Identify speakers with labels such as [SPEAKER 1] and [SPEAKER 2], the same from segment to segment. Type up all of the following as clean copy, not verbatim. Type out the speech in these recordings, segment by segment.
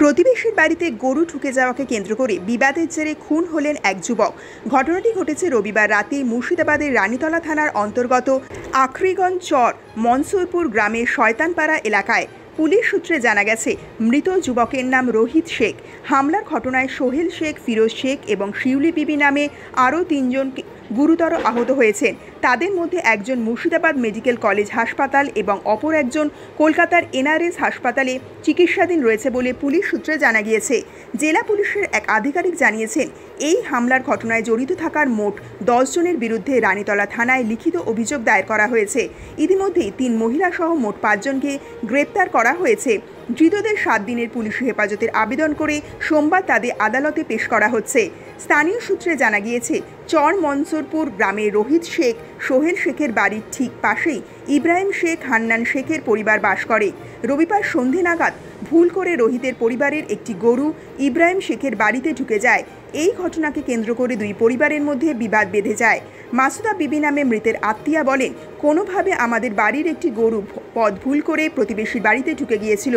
[SPEAKER 1] প্রতিবেশীর বাড়িতে গরু ঢুকে যাওয়াকে কেন্দ্র করে বিবাদের জেরে খুন হলেন এক যুবক। ঘটনাটি ঘটেছে রবিবার রাতে মুর্শিদাবাদের রানীতলা থানার অন্তর্গত আখরিগঞ্জ চর মনসুরপুর গ্রামের শয়তানপাড়া এলাকায়। পুলিশ সূত্রে জানা গেছে, মৃত যুবকের নাম রোহিত শেখ। হামলার ঘটনায় সোহেল শেখ, ফিরোজ শেখ এবং শিউলি বিবি নামে আরও 3 জন গুরুতর আহত হয়েছেন। তাদের মধ্যে একজন মুর্শিদাবাদ মেডিকেল কলেজ হাসপাতাল এবং অপর একজন কলকাতার NRS হাসপাতালে চিকিৎসাধীন রয়েছে বলে পুলিশ সূত্রে জানা গিয়েছে। জেলা পুলিশের এক আধিকারিক জানিয়েছেন, এই হামলার ঘটনায় জড়িত থাকার মোট 10 জনের বিরুদ্ধে রানীতলা থানায় লিখিত অভিযোগ দায়ের করা হয়েছে। ইতিমধ্যেই 3 মহিলা সহ মোট 5 জনকে গ্রেপ্তার করা হয়েছে। ধৃতদের 7 দিনের পুলিশি হেফাজতের আবেদন করে সোমবার তাদের আদালতে পেশ করা হচ্ছে। স্থানীয় সূত্রে জানা গিয়েছে, চর মনসুরপুর গ্রামে রোহিত শেখ, সোহেল শেখের বাড়ির ঠিক পাশেই ইব্রাহিম শেখ, হান্নান শেখের পরিবার বাস করে। রবিবার সন্ধে নাগাদ ভুল করে রোহিতের পরিবারের একটি গরু ইব্রাহিম শেখের বাড়িতে ঢুকে যায়। এই ঘটনাকে কেন্দ্র করে 2 পরিবারের মধ্যে বিবাদ বেঁধে যায়। মাসুদা বিবি নামে মৃতের আত্মীয়া বলেন, কোনোভাবে আমাদের বাড়ির একটি গরু পথ ভুল করে প্রতিবেশীর বাড়িতে ঢুকে গিয়েছিল।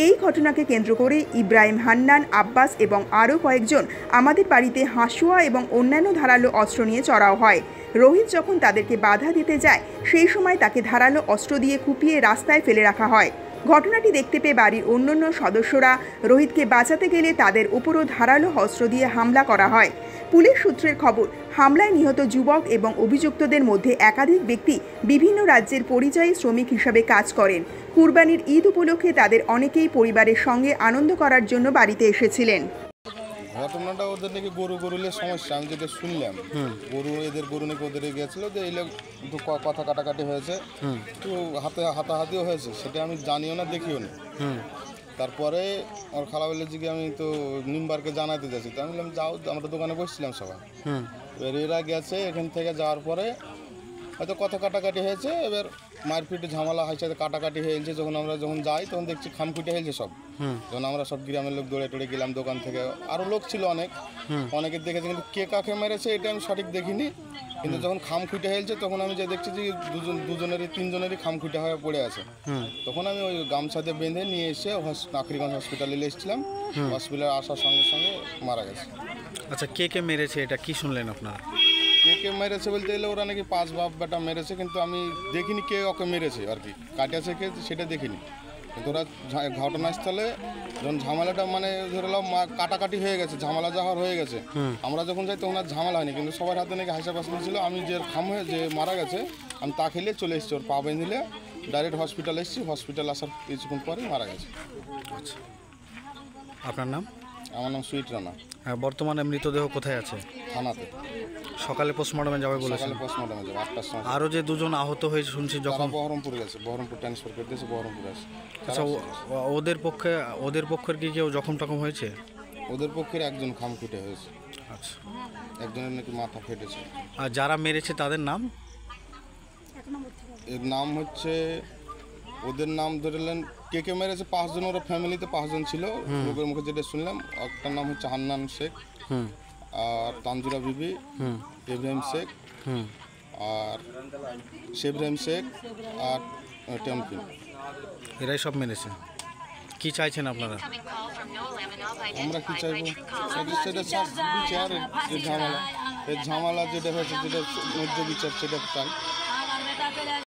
[SPEAKER 1] এই ঘটনাকে কেন্দ্র করে ইব্রাহিম, হান্নান, আব্বাস এবং আরও কয়েকজন আমাদের বাড়িতে হাঁসুয়া এবং অন্যান্য ধারালো অস্ত্র নিয়ে চড়াও হয়। রোহিত যখন তাদেরকে বাধা দিতে যায়, সেই সময় তাকে ধারালো অস্ত্র দিয়ে কুপিয়ে রাস্তায় ফেলে রাখা হয়। ঘটনাটি দেখতে পেয়ে বাড়ির অন্যান্য সদস্যরা রোহিতকে বাঁচাতে গেলে তাদের উপরও ধারালো অস্ত্র দিয়ে হামলা করা হয়। পুলিশ সূত্রের খবর, হামলায় নিহত যুবক এবং অভিযুক্তদের মধ্যে একাধিক ব্যক্তি বিভিন্ন রাজ্যের পরিযায়ী শ্রমিক হিসাবে কাজ করেন। কুরবানির ঈদ উপলক্ষে তাদের অনেকেই পরিবারের সঙ্গে আনন্দ করার জন্য বাড়িতে এসেছিলেন।
[SPEAKER 2] ঘটনাটা ওদের নাকি গরুলে সমস্যা, আমি যেটা শুনলাম, এদের গরু নাকি ওদের গিয়েছিল, যে এই কথা কাটাকাটি হয়েছে, তো হাতাহাতিও হয়েছে, সেটা আমি জানিও না, দেখিও না। তারপরে আমার খালাবেলের দিকে আমি তো নিম্বারকে জানাতে যাচ্ছি, তো আমি বললাম যাও, আমরা দোকানে বসছিলাম সবাই, এবার এরা গেছে, এখান থেকে যাওয়ার পরে হয়তো কথা কাটাকাটি হয়েছে, এবার মারপিটে ঝামেলা হয়েছে, কাটাকাটি হয়েছে। যখন যাই তখন দেখছি খামখুটে হয়েছে সব। যখন আমরা সব গ্রামের লোক দৌড়ে টড়ে গেলাম দোকান থেকে, আরও লোক ছিল অনেকের দেখেছে, কিন্তু কে কাকে মেরেছে এটা আমি সঠিক দেখিনি। কিন্তু যখন খামখুটে হয়েছে তখন আমি যে দেখছি যে দুজনেরই 3 জনেরই খামখুটে হয়ে পড়ে আছে। তখন আমি ওই গামছাতে বেঁধে নিয়ে এসে আখরিগঞ্জ হসপিটালে এসেছিলাম। হসপিটালে আসার সঙ্গে সঙ্গে মারা গেছে।
[SPEAKER 3] আচ্ছা, কে মেরেছে এটা কি শুনলেন আপনারা?
[SPEAKER 2] কে মেরেছে বলতে গেলে ওরা নাকি 5 বাপ বেটা মেরেছে, কিন্তু আমি দেখিনি কে ওকে মেরেছে, আর কি কাটিয়েছে কে সেটা দেখিনি। কিন্তু ওরা ঘটনাস্থলে যখন ঝামেলাটা মানে ধরে নাও কাটাকাটি হয়ে গেছে, ঝামেলা যাওয়ার হয়ে গেছে, আমরা যখন যাই তখন আর ঝামেলা হয়নি, কিন্তু সবার হাতে নাকি হাসা পাস ছিল। আমি যে যে মারা গেছে আমি তা খেলে চলে এসেছি, ওর পা বেঁধে ডাইরেক্ট হসপিটাল এসেছি। হসপিটাল আসার কিছুক্ষণ পরে মারা গেছে।
[SPEAKER 3] আচ্ছা, আপনার নাম?
[SPEAKER 2] আমার নাম সুইট রানা।
[SPEAKER 3] হ্যাঁ, বর্তমানে মৃতদেহ কোথায় আছে?
[SPEAKER 2] থানাতে।
[SPEAKER 3] সকালে পোস্টমর্টমে যাবে বলেছে।
[SPEAKER 2] সকালে পোস্টমর্টমে যাবে 8টার সময়।
[SPEAKER 3] আরও যে 2 জন আহত হয়েছে শুনছি, যখন
[SPEAKER 2] বহরমপুর গেছে, বহরমপুর ট্রান্সফার করে দিয়েছে, বহরমপুর আছে।
[SPEAKER 3] আচ্ছা, ওদের পক্ষের কি কেউ জখম টখম হয়েছে?
[SPEAKER 2] ওদের পক্ষের একজন খামখুটে হয়েছে।
[SPEAKER 3] আচ্ছা,
[SPEAKER 2] একজনের নাকি মাথা ফেটেছে।
[SPEAKER 3] আর যারা মেরেছে তাদের নাম?
[SPEAKER 2] এর নাম হচ্ছে, ওদের নাম ধরলেন কে মেরেছে 5 জন, ওরা ফ্যামিলিতে 5 জন ছিল। লোকের মুখে যেটা শুনলাম, একটার নাম হচ্ছে হান্নান শেখ, আর তানজুরা বিবি, ইব্রাহিম শেখ, আর শেবরাহিম শেখ, আর টেমকিন।
[SPEAKER 3] এরাই সব মেরেছে। কি চাইছেন আপনারা?
[SPEAKER 2] আমরা কি চাইবো, সেটা বিচার, ঝামেলা যেটা হয়েছে, যেটা ন্যায্য বিচার সেটা চাই।